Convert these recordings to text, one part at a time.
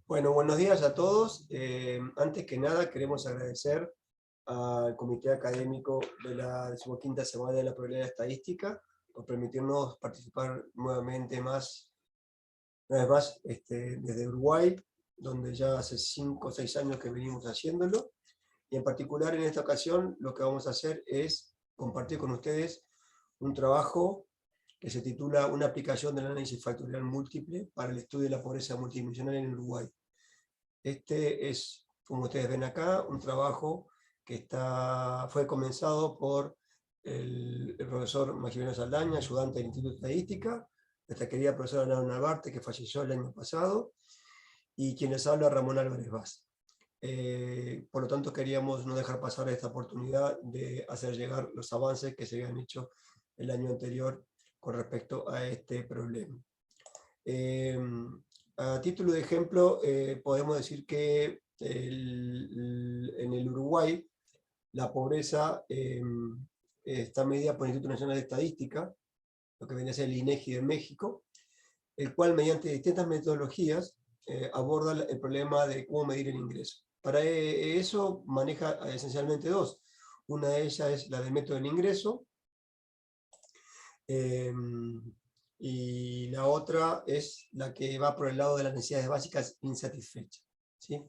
Bueno, buenos días a todos. Antes que nada queremos agradecer al Comité Académico de la 15ª Semana de la Probabilidad Estadística por permitirnos participar nuevamente una vez más desde Uruguay, donde ya hace 5 o 6 años que venimos haciéndolo. Y en particular en esta ocasión lo que vamos a hacer es compartir con ustedes un trabajo que se titula Una aplicación del análisis factorial múltiple para el estudio de la pobreza multidimensional en Uruguay. Este es, como ustedes ven acá, un trabajo que fue comenzado por el profesor Maximiliano Saldaña, ayudante del Instituto de Estadística, nuestra querida profesora Laura Narvarte, que falleció el año pasado, y quien les habla, Ramón Álvarez Vaz. Por lo tanto, queríamos no dejar pasar esta oportunidad de hacer llegar los avances que se habían hecho el año anterior con respecto a este problema. A título de ejemplo, podemos decir que en el Uruguay la pobreza está medida por el Instituto Nacional de Estadística, lo que viene a ser el INEGI de México, el cual mediante distintas metodologías aborda el problema de cómo medir el ingreso. Para eso maneja esencialmente dos. Una de ellas es la del método del ingreso, y la otra es la que va por el lado de las necesidades básicas insatisfechas, ¿sí?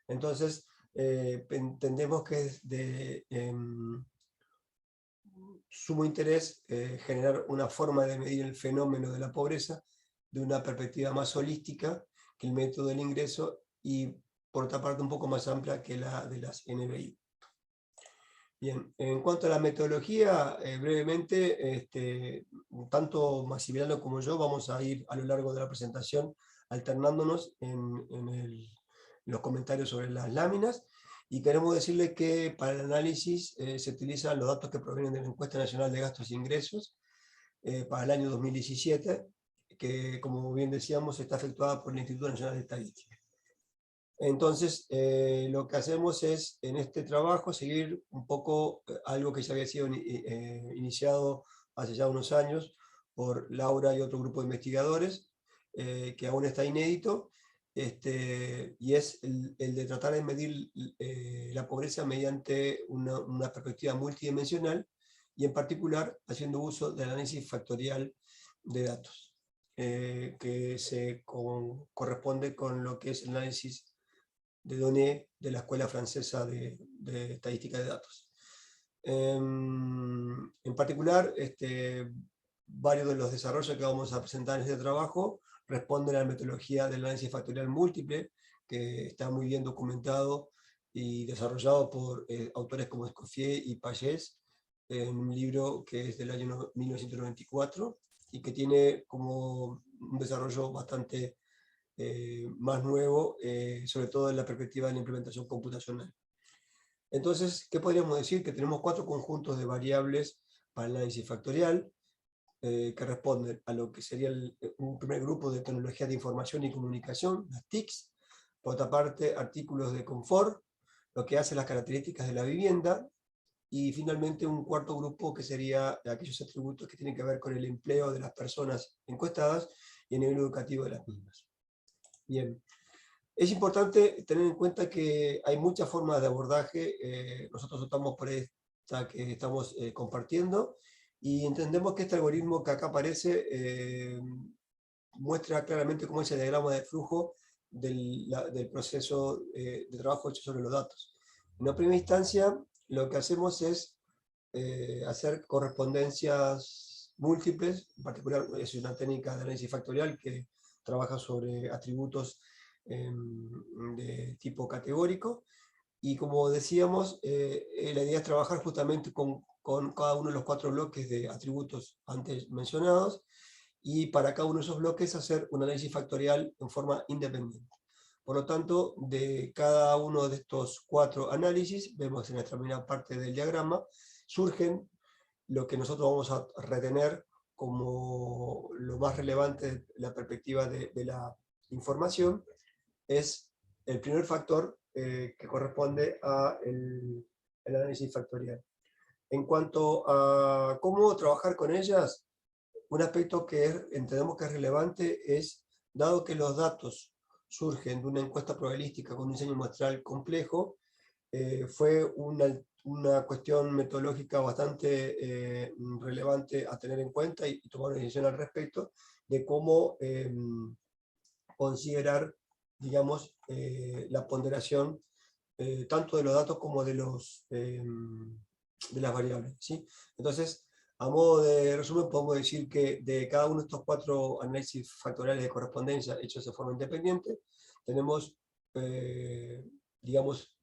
Entonces, entendemos que es de sumo interés generar una forma de medir el fenómeno de la pobreza de una perspectiva más holística que el método del ingreso y, por otra parte, un poco más amplia que la de las NBI. Bien, en cuanto a la metodología, brevemente, tanto Maximiliano como yo vamos a ir a lo largo de la presentación alternándonos en los comentarios sobre las láminas, y queremos decirles que para el análisis se utilizan los datos que provienen de la Encuesta Nacional de Gastos e Ingresos para el año 2017, que, como bien decíamos, está efectuada por el Instituto Nacional de Estadística. Entonces, lo que hacemos es, en este trabajo, seguir un poco algo que ya había sido iniciado hace ya unos años por Laura y otro grupo de investigadores, que aún está inédito, y es el de tratar de medir la pobreza mediante una perspectiva multidimensional, y en particular haciendo uso del análisis factorial de datos, que corresponde con lo que es el análisis de Donné de la Escuela Francesa de Estadística de Datos. En particular, varios de los desarrollos que vamos a presentar en este trabajo responden a la metodología del análisis factorial múltiple, que está muy bien documentado y desarrollado por autores como Escoffier y Pagès, en un libro que es del año 1994 y que tiene como un desarrollo bastante más nuevo, sobre todo en la perspectiva de la implementación computacional. Entonces, ¿qué podríamos decir? Que tenemos 4 conjuntos de variables para el análisis factorial, que responden a lo que sería un primer grupo de tecnologías de información y comunicación, las TICs; por otra parte, artículos de confort, lo que hace las características de la vivienda; y finalmente un cuarto grupo que sería aquellos atributos que tienen que ver con el empleo de las personas encuestadas y el nivel educativo de las mismas. Bien, es importante tener en cuenta que hay muchas formas de abordaje. Nosotros optamos por esta que estamos compartiendo, y entendemos que este algoritmo que acá aparece muestra claramente cómo es el diagrama de flujo del proceso de trabajo hecho sobre los datos. En una primera instancia, lo que hacemos es hacer correspondencias múltiples. En particular, es una técnica de análisis factorial que trabaja sobre atributos de tipo categórico, y como decíamos, la idea es trabajar justamente con cada uno de los 4 bloques de atributos antes mencionados, y para cada uno de esos bloques hacer un análisis factorial en forma independiente. Por lo tanto, de cada uno de estos 4 análisis, vemos en la primera parte del diagrama, surgen lo que nosotros vamos a retener como lo más relevante de la perspectiva de la información. Es el primer factor que corresponde al análisis factorial. En cuanto a cómo trabajar con ellas, un aspecto que entendemos que es relevante es, dado que los datos surgen de una encuesta probabilística con un diseño muestral complejo, fue una cuestión metodológica bastante relevante a tener en cuenta y tomar una decisión al respecto de cómo considerar, digamos, la ponderación tanto de los datos como de las variables, ¿sí? Entonces, a modo de resumen, podemos decir que de cada uno de estos 4 análisis factoriales de correspondencia hechos de forma independiente, tenemos, digamos,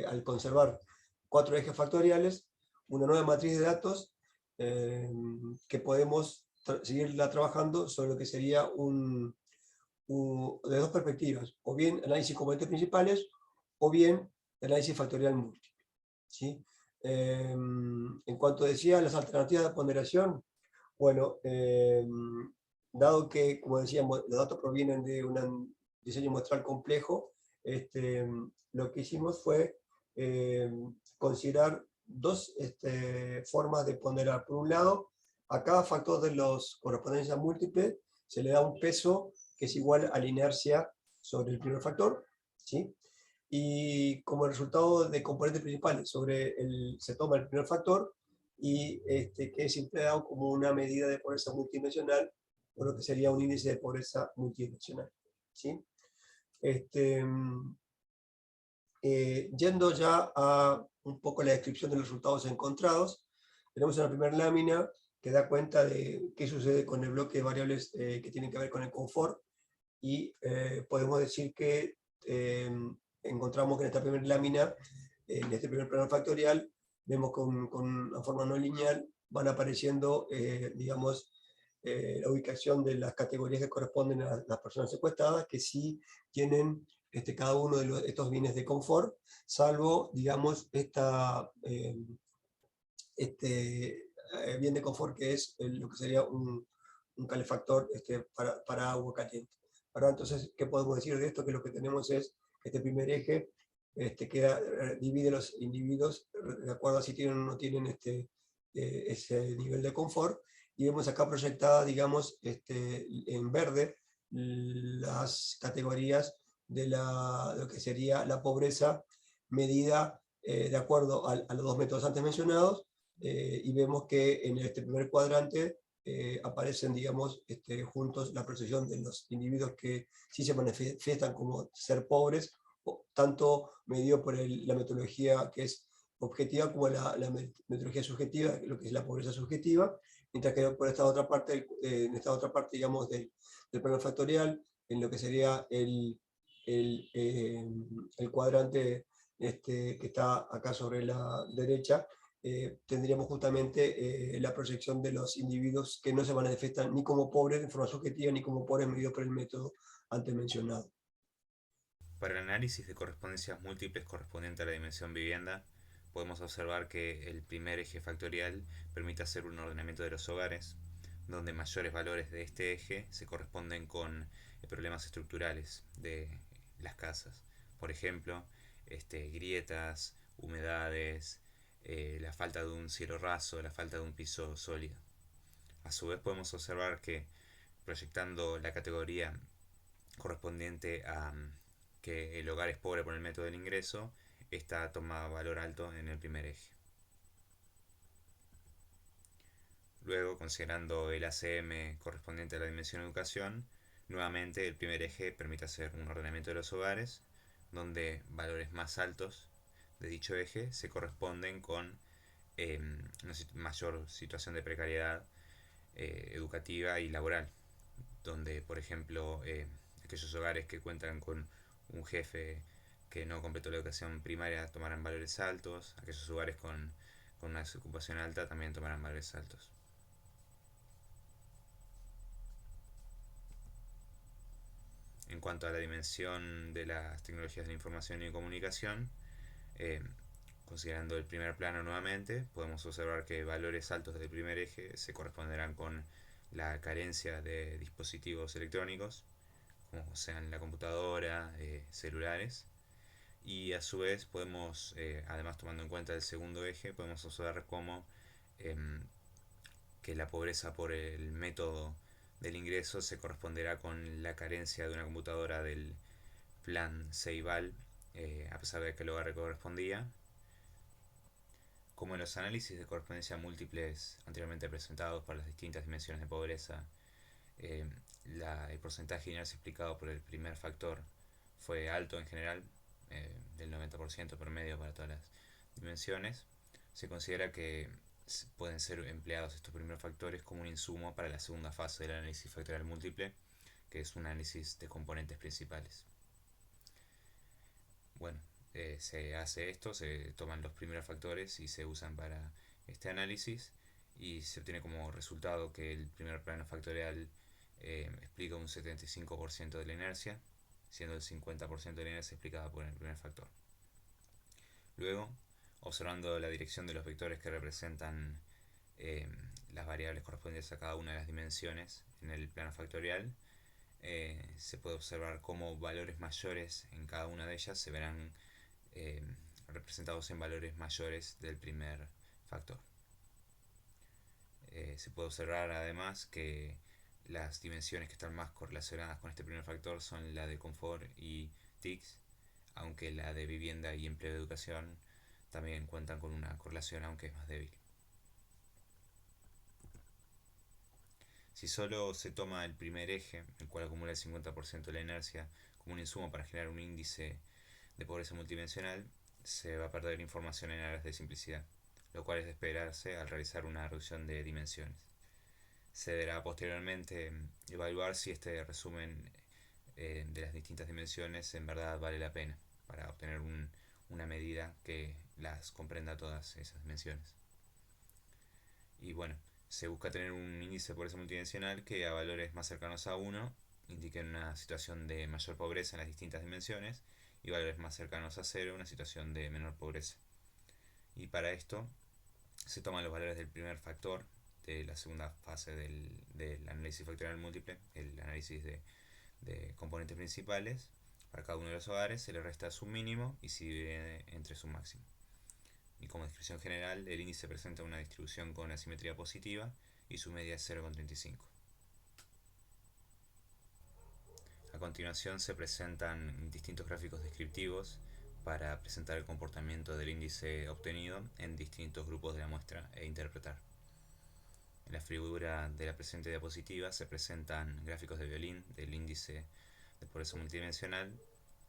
al conservar 4 ejes factoriales, una nueva matriz de datos que podemos seguirla trabajando sobre lo que sería de 2 perspectivas, o bien análisis componentes principales, o bien análisis factorial múltiple, ¿sí? En cuanto decía las alternativas de ponderación, bueno, dado que, como decíamos, los datos provienen de un diseño muestral complejo, lo que hicimos fue considerar 2 formas de ponderar. Por un lado, a cada factor de los correspondencias múltiples se le da un peso que es igual a la inercia sobre el primer factor, ¿sí? Y como resultado de componentes principales, se toma el primer factor y que es empleado como una medida de pobreza multidimensional, o lo que sería un índice de pobreza multidimensional, ¿sí? Yendo ya a un poco la descripción de los resultados encontrados, tenemos una primera lámina que da cuenta de qué sucede con el bloque de variables que tienen que ver con el confort, y podemos decir que encontramos que en esta primera lámina, en este primer plano factorial, vemos con una forma no lineal van apareciendo, digamos, la ubicación de las categorías que corresponden a las personas secuestradas, que sí tienen cada uno de estos bienes de confort, salvo, digamos, bien de confort que es lo que sería un calefactor para agua caliente. Ahora, entonces, ¿qué podemos decir de esto? Que lo que tenemos es este primer eje divide los individuos de acuerdo a si tienen o no tienen ese nivel de confort, y vemos acá proyectada, digamos, en verde, las categorías de lo que sería la pobreza medida de acuerdo a los 2 métodos antes mencionados, y vemos que en este primer cuadrante aparecen, digamos, juntos la percepción de los individuos que sí se manifiestan como ser pobres, tanto medido por la metodología que es objetiva como la metodología subjetiva, lo que es la pobreza subjetiva, mientras que por esta otra parte, en esta otra parte, digamos, del plano factorial, en lo que sería el cuadrante que está acá sobre la derecha, tendríamos justamente la proyección de los individuos que no se manifiestan ni como pobres de forma subjetiva ni como pobres medidos por el método antes mencionado. Para el análisis de correspondencias múltiples correspondiente a la dimensión vivienda, podemos observar que el primer eje factorial permite hacer un ordenamiento de los hogares, donde mayores valores de este eje se corresponden con problemas estructurales de las casas. Por ejemplo, grietas, humedades, la falta de un cielo raso, la falta de un piso sólido. A su vez podemos observar que proyectando la categoría correspondiente a que el hogar es pobre por el método del ingreso, esta toma valor alto en el primer eje. Luego, considerando el ACM correspondiente a la dimensión educación, nuevamente el primer eje permite hacer un ordenamiento de los hogares, donde valores más altos de dicho eje se corresponden con una mayor situación de precariedad educativa y laboral, donde, por ejemplo, aquellos hogares que cuentan con un jefe que no completó la educación primaria tomarán valores altos, aquellos hogares con una desocupación alta también tomarán valores altos. En cuanto a la dimensión de las tecnologías de la información y comunicación, eh, considerando el primer plano nuevamente, podemos observar que valores altos del primer eje se corresponderán con la carencia de dispositivos electrónicos, como sean la computadora, celulares, y a su vez podemos, además tomando en cuenta el segundo eje, podemos observar cómo que la pobreza por el método del ingreso se corresponderá con la carencia de una computadora del plan Ceibal, a pesar de que el hogar correspondía. Como en los análisis de correspondencia múltiples anteriormente presentados para las distintas dimensiones de pobreza, eh, el porcentaje de inercia explicado por el primer factor fue alto en general, del 90% promedio para todas las dimensiones. Se considera que pueden ser empleados estos primeros factores como un insumo para la segunda fase del análisis factorial múltiple, que es un análisis de componentes principales. Bueno, se hace esto, se toman los primeros factores y se usan para este análisis, y se obtiene como resultado que el primer plano factorial explica un 75% de la inercia, siendo el 50% de la inercia explicada por el primer factor. Luego, observando la dirección de los vectores que representan las variables correspondientes a cada una de las dimensiones en el plano factorial, se puede observar cómo valores mayores en cada una de ellas se verán representados en valores mayores del primer factor. Se puede observar además que las dimensiones que están más correlacionadas con este primer factor son la de confort y TICS, aunque la de vivienda y empleo de educación también cuentan con una correlación, aunque es más débil. Si solo se toma el primer eje, el cual acumula el 50% de la inercia, como un insumo para generar un índice de pobreza multidimensional, se va a perder información en áreas de simplicidad, lo cual es de esperarse al realizar una reducción de dimensiones. Se deberá posteriormente evaluar si este resumen de las distintas dimensiones en verdad vale la pena, para obtener una medida que las comprenda todas esas dimensiones. Y bueno, se busca tener un índice de pobreza multidimensional que a valores más cercanos a 1 indiquen una situación de mayor pobreza en las distintas dimensiones, y valores más cercanos a 0 una situación de menor pobreza. Y para esto se toman los valores del primer factor de la segunda fase del análisis factorial múltiple, el análisis de componentes principales. Para cada uno de los hogares se le resta su mínimo y se divide entre su máximo. Y como descripción general, el índice presenta una distribución con asimetría positiva y su media es 0,35. A continuación se presentan distintos gráficos descriptivos para presentar el comportamiento del índice obtenido en distintos grupos de la muestra e interpretar. En la figura de la presente diapositiva se presentan gráficos de violín del índice de pobreza multidimensional,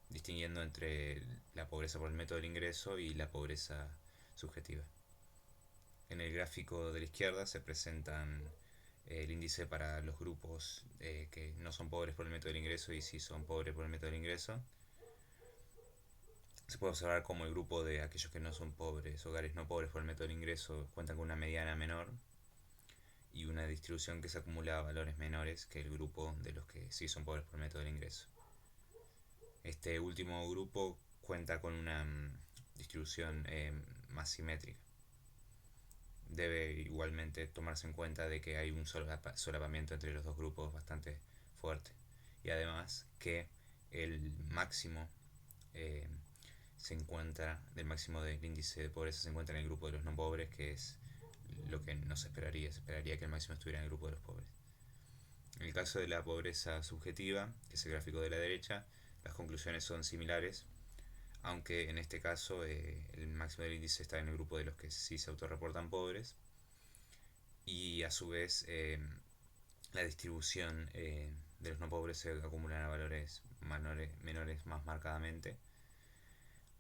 distinguiendo entre la pobreza por el método del ingreso y la pobreza subjetiva. En el gráfico de la izquierda se presentan el índice para los grupos que no son pobres por el método del ingreso y sí son pobres por el método del ingreso. Se puede observar cómo el grupo de aquellos que no son pobres, hogares no pobres por el método del ingreso, cuentan con una mediana menor y una distribución que se acumula a valores menores que el grupo de los que sí son pobres por el método del ingreso. Este último grupo cuenta con una distribución más simétrica. Debe igualmente tomarse en cuenta de que hay un solapamiento entre los dos grupos bastante fuerte, y además que el máximo se encuentra, del máximo del índice de pobreza se encuentra en el grupo de los no pobres, que es lo que no se esperaría que el máximo estuviera en el grupo de los pobres. En el caso de la pobreza subjetiva, que es el gráfico de la derecha, las conclusiones son similares, aunque en este caso el máximo del índice está en el grupo de los que sí se autorreportan pobres, y a su vez la distribución de los no pobres se acumulan a valores menores más marcadamente,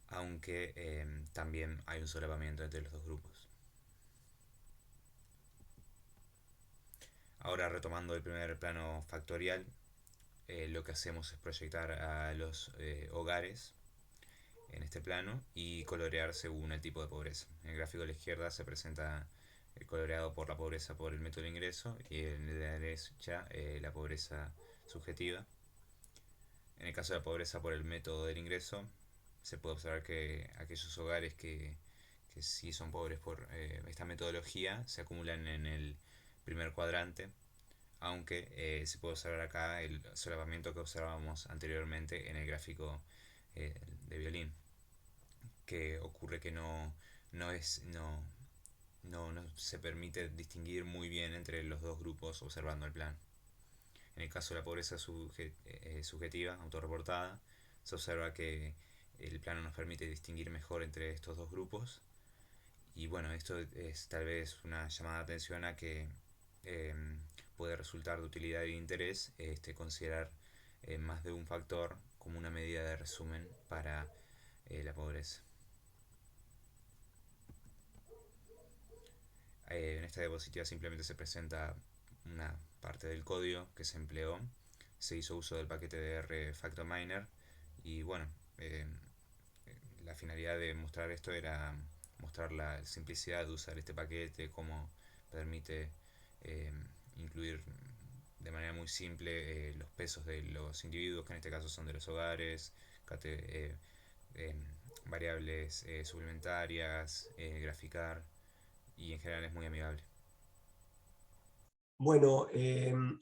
aunque también hay un solapamiento entre los dos grupos. Ahora, retomando el primer plano factorial, lo que hacemos es proyectar a los hogares en este plano y colorear según el tipo de pobreza. En el gráfico de la izquierda se presenta coloreado por la pobreza por el método de ingreso, y en el de la derecha la pobreza subjetiva. En el caso de la pobreza por el método del ingreso, se puede observar que aquellos hogares que sí son pobres por esta metodología se acumulan en el primer cuadrante, aunque se puede observar acá el solapamiento que observábamos anteriormente en el gráfico de violín, que ocurre que no se permite distinguir muy bien entre los dos grupos observando el plan. En el caso de la pobreza subjetiva, autorreportada, se observa que el plano nos permite distinguir mejor entre estos dos grupos. Y bueno, esto es tal vez una llamada de atención a que eh, puede resultar de utilidad e interés considerar más de un factor como una medida de resumen para la pobreza. En esta diapositiva simplemente se presenta una parte del código que se empleó. Se hizo uso del paquete de R FactorMiner y bueno, la finalidad de mostrar esto era mostrar la simplicidad de usar este paquete, cómo permite eh, incluir de manera muy simple los pesos de los individuos, que en este caso son de los hogares, eh, eh, variables suplementarias, graficar, y en general es muy amigable. Bueno,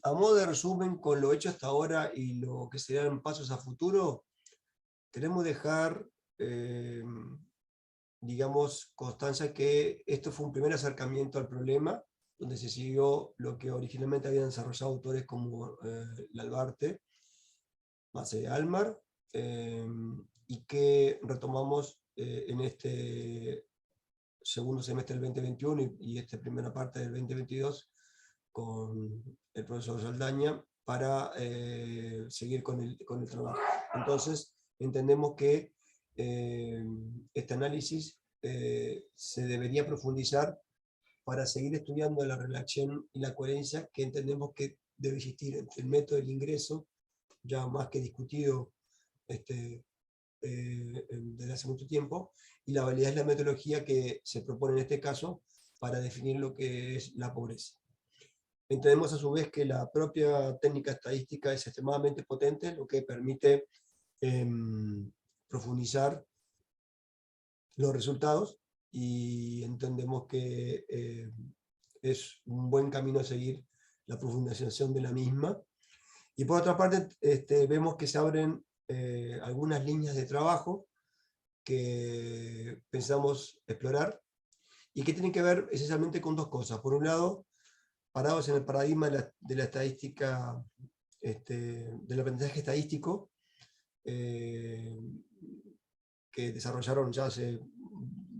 a modo de resumen, con lo hecho hasta ahora y lo que serán pasos a futuro, queremos dejar, digamos, constancia que esto fue un primer acercamiento al problema, donde se siguió lo que originalmente habían desarrollado autores como Lalbarte, Mace Almar, y que retomamos en este segundo semestre del 2021 y esta primera parte del 2022 con el profesor Saldaña para seguir con el trabajo. Entonces, entendemos que este análisis se debería profundizar para seguir estudiando la relación y la coherencia que entendemos que debe existir entre el método del ingreso, ya más que discutido desde hace mucho tiempo, y la validez de la metodología que se propone en este caso para definir lo que es la pobreza. Entendemos a su vez que la propia técnica estadística es extremadamente potente, lo que permite profundizar los resultados, y entendemos que es un buen camino a seguir la profundización de la misma. Y por otra parte, vemos que se abren algunas líneas de trabajo que pensamos explorar y que tienen que ver esencialmente con dos cosas. Por un lado, parados en el paradigma de la estadística, del aprendizaje estadístico, que desarrollaron ya hace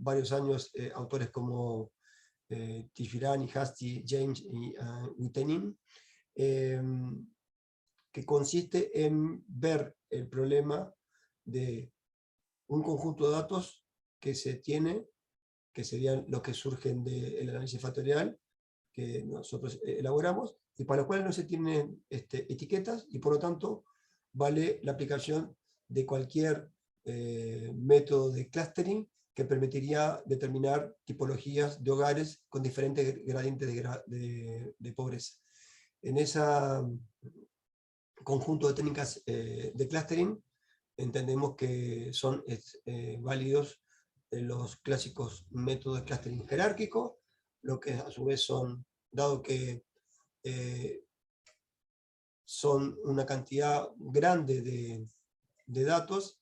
varios años autores como Tijirani, Hasti, James y Witenin, que consiste en ver el problema de un conjunto de datos que se tiene, que serían los que surgen del análisis factorial que nosotros elaboramos, y para los cuales no se tienen etiquetas, y por lo tanto vale la aplicación de cualquier método de clustering que permitiría determinar tipologías de hogares con diferentes gradientes de pobreza. En ese conjunto de técnicas de clustering entendemos que son válidos los clásicos métodos de clustering jerárquico, lo que a su vez son, dado que son una cantidad grande de datos,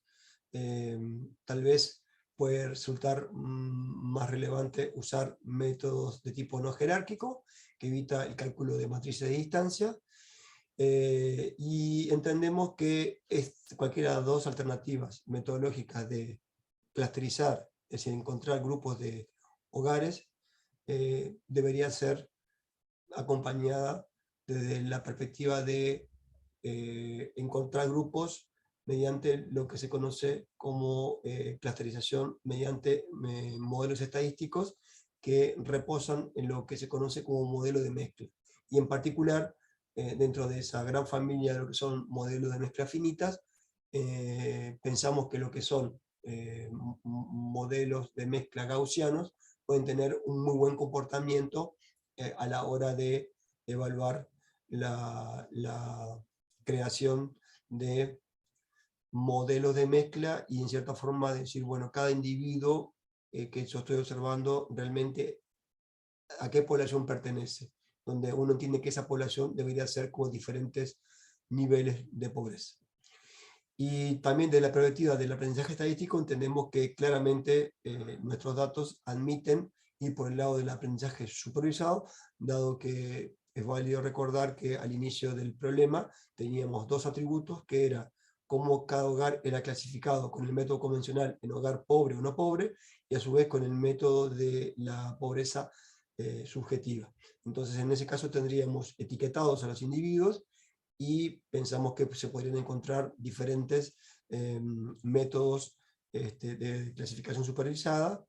tal vez puede resultar más relevante usar métodos de tipo no jerárquico, que evita el cálculo de matrices de distancia, y entendemos que cualquiera de las dos alternativas metodológicas de clusterizar, es decir, encontrar grupos de hogares, debería ser acompañada desde la perspectiva de encontrar grupos mediante lo que se conoce como clusterización mediante modelos estadísticos que reposan en lo que se conoce como modelo de mezcla. Y en particular, dentro de esa gran familia de lo que son modelos de mezcla finitas, pensamos que lo que son modelos de mezcla gaussianos pueden tener un muy buen comportamiento a la hora de evaluar la creación de modelos de mezcla y en cierta forma decir, bueno, cada individuo que yo estoy observando realmente a qué población pertenece, donde uno entiende que esa población debería ser con diferentes niveles de pobreza. Y también de la perspectiva del aprendizaje estadístico entendemos que claramente nuestros datos admiten ir por el lado del aprendizaje supervisado, dado que es válido recordar que al inicio del problema teníamos dos atributos, que era cómo cada hogar era clasificado con el método convencional en hogar pobre o no pobre, y a su vez con el método de la pobreza subjetiva. Entonces en ese caso tendríamos etiquetados a los individuos y pensamos que se podrían encontrar diferentes métodos de clasificación supervisada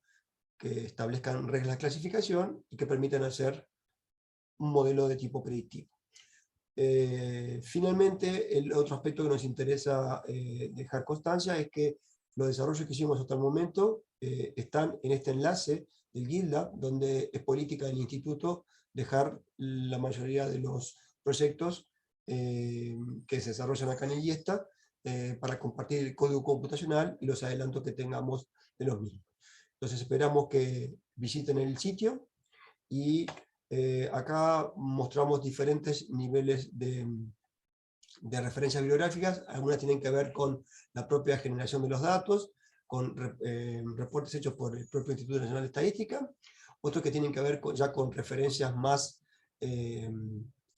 que establezcan reglas de clasificación y que permitan hacer un modelo de tipo predictivo. Finalmente, el otro aspecto que nos interesa dejar constancia es que los desarrollos que hicimos hasta el momento están en este enlace del GitLab, donde es política del instituto dejar la mayoría de los proyectos que se desarrollan acá en el IESTA para compartir el código computacional y los adelantos que tengamos de los mismos. Entonces esperamos que visiten el sitio y acá mostramos diferentes niveles de referencias bibliográficas. Algunas tienen que ver con la propia generación de los datos, con reportes hechos por el propio Instituto Nacional de Estadística, otros que tienen que ver ya con referencias más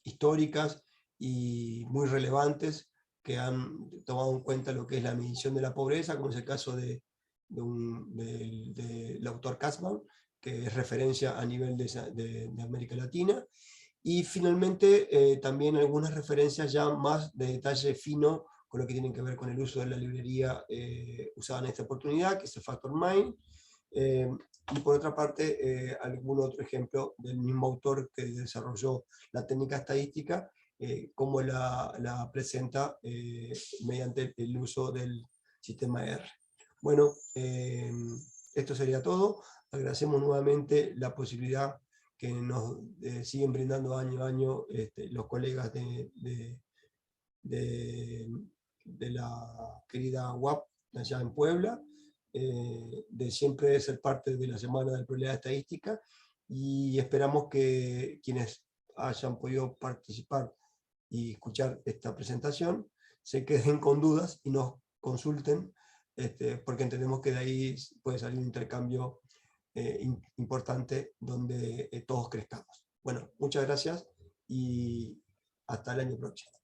históricas y muy relevantes, que han tomado en cuenta lo que es la medición de la pobreza, como es el caso del autor Kasman, que es referencia a nivel de América Latina, y finalmente también algunas referencias ya más de detalle fino con lo que tienen que ver con el uso de la librería usada en esta oportunidad, que es el FactorMine, y por otra parte algún otro ejemplo del mismo autor que desarrolló la técnica estadística, cómo la presenta mediante el uso del sistema R. Bueno, esto sería todo. Agradecemos nuevamente la posibilidad que nos siguen brindando año a año los colegas de la querida UAP allá en Puebla, de siempre ser parte de la Semana de la Probabilidad Estadística, y esperamos que quienes hayan podido participar y escuchar esta presentación se queden con dudas y nos consulten, porque entendemos que de ahí puede salir un intercambio importante donde todos crezcamos. Bueno, muchas gracias y hasta el año próximo.